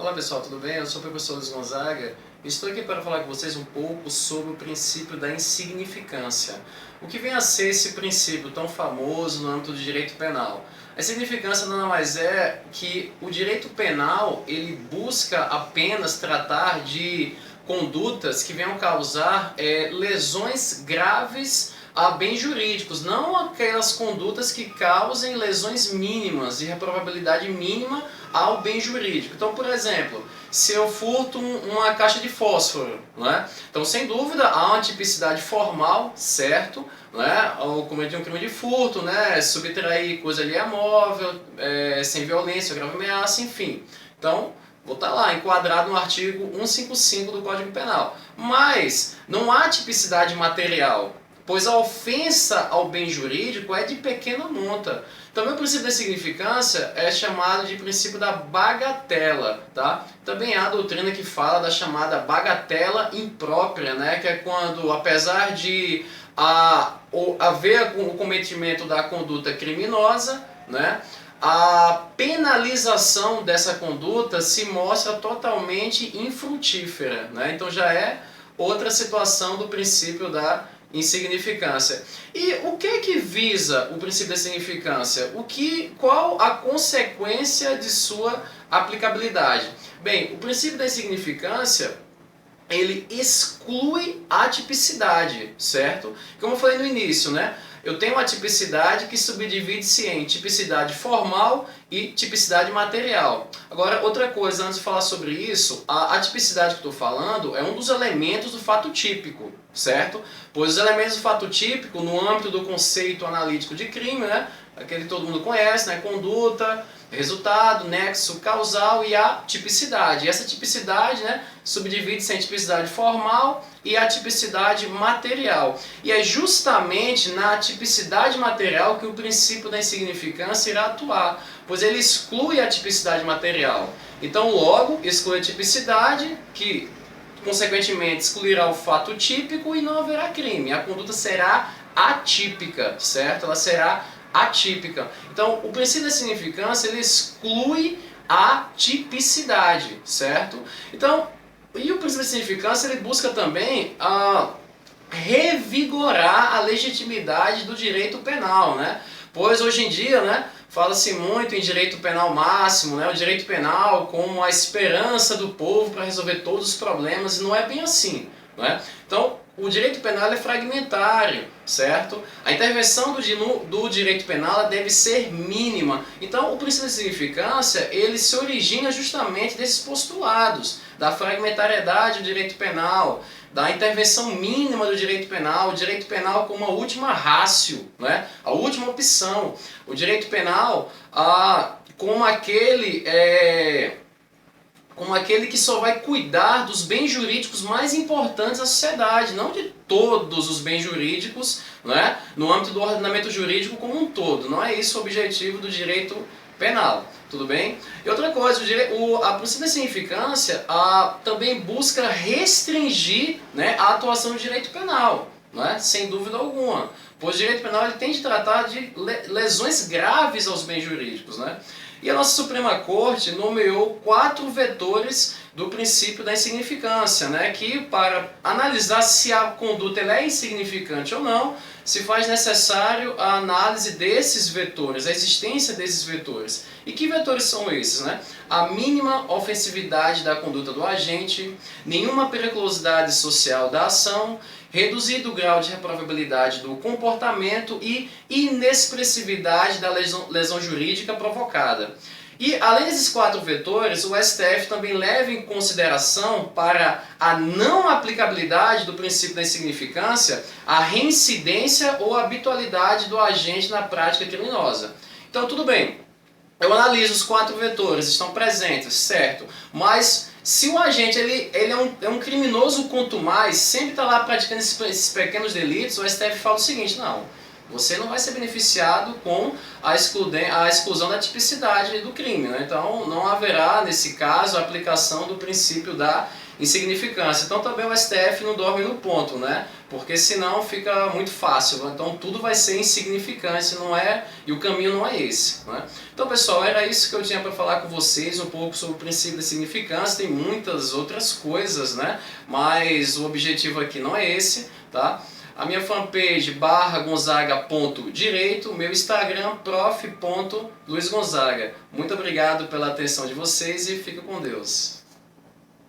Olá pessoal, tudo bem? Eu sou o professor Luiz Gonzaga e estou aqui para falar com vocês um pouco sobre o princípio da insignificância. O que vem a ser esse princípio tão famoso no âmbito do direito penal? A insignificância nada mais é que o direito penal ele busca apenas tratar de condutas que venham causar lesões graves a bens jurídicos, não aquelas condutas que causem lesões mínimas e reprovabilidade mínima ao bem jurídico. Então, por exemplo, se eu furto uma caixa de fósforo, né? Então, sem dúvida, há uma tipicidade formal, certo? Né? Ou cometer um crime de furto, né? Subtrair coisa ali móvel, sem violência, grave ameaça, enfim. Então, vou estar lá, enquadrado no artigo 155 do Código Penal. Mas não há tipicidade material, pois a ofensa ao bem jurídico é de pequena monta. Também o princípio da insignificância é chamado de princípio da bagatela, tá? Também há a doutrina que fala da chamada bagatela imprópria, né? Que é quando, apesar de haver o cometimento da conduta criminosa, né? A penalização dessa conduta se mostra totalmente infrutífera, né? Então já é outra situação do princípio da insignificância. E o que visa o princípio da insignificância? Qual a consequência de sua aplicabilidade? Bem, o princípio da insignificância ele exclui a tipicidade, certo? Como eu falei no início, né? Eu tenho uma tipicidade que subdivide-se em tipicidade formal e tipicidade material. Agora, outra coisa, antes de falar sobre isso, a tipicidade que estou falando é um dos elementos do fato típico, certo? Pois os elementos do fato típico, no âmbito do conceito analítico de crime, né? Aquele que todo mundo conhece, né? Conduta, resultado, nexo causal e a tipicidade. E essa tipicidade, né, subdivide-se em tipicidade formal e a tipicidade material. E é justamente na tipicidade material que o princípio da insignificância irá atuar, pois ele exclui a tipicidade material. Então, logo, exclui a tipicidade, que consequentemente excluirá o fato típico e não haverá crime. A conduta será atípica, certo? Ela será atípica. Então, o princípio da insignificância ele exclui a tipicidade, certo? Então, e o princípio da insignificância ele busca também revigorar a legitimidade do direito penal, né? Pois hoje em dia, né, fala-se muito em direito penal máximo, né? O direito penal como a esperança do povo para resolver todos os problemas, e não é bem assim, não é? Então, o direito penal é fragmentário, certo? A intervenção do direito penal deve ser mínima. Então, o princípio da insignificância, ele se origina justamente desses postulados, da fragmentariedade do direito penal, da intervenção mínima do direito penal, o direito penal como a última ratio, né? A última opção. O direito penal como aquele que só vai cuidar dos bens jurídicos mais importantes da sociedade, não de todos os bens jurídicos, né, no âmbito do ordenamento jurídico como um todo. Não é isso o objetivo do direito penal, tudo bem? E outra coisa, a princípio da insignificância também busca restringir, né, a atuação do direito penal, né, sem dúvida alguma. Pois o direito penal ele tem de tratar de lesões graves aos bens jurídicos, né? E a nossa Suprema Corte nomeou 4 vetores do princípio da insignificância, né? Que para analisar se a conduta ela é insignificante ou não, se faz necessário a análise desses vetores, a existência desses vetores. E que vetores são esses, né? A mínima ofensividade da conduta do agente, nenhuma periculosidade social da ação, reduzido o grau de reprovabilidade do comportamento e inexpressividade da lesão jurídica provocada. E além desses 4 vetores, o STF também leva em consideração para a não aplicabilidade do princípio da insignificância a reincidência ou habitualidade do agente na prática criminosa. Então tudo bem, eu analiso os 4 vetores, estão presentes, certo? Mas se o agente ele é um criminoso quanto mais, sempre está lá praticando esses pequenos delitos, o STF fala o seguinte: não, você não vai ser beneficiado com a exclusão da tipicidade do crime, né? Então não haverá, nesse caso, a aplicação do princípio da insignificância. Então também o STF não dorme no ponto, né? porque senão fica muito fácil, então tudo vai ser insignificante, não é? E o caminho não é esse, né? Então, pessoal, era isso que eu tinha para falar com vocês, um pouco sobre o princípio da significância. Tem muitas outras coisas, né? Mas o objetivo aqui não é esse, tá? A minha fanpage @gonzaga.direito, o meu Instagram prof.luizgonzaga. Muito obrigado pela atenção de vocês e fica com Deus.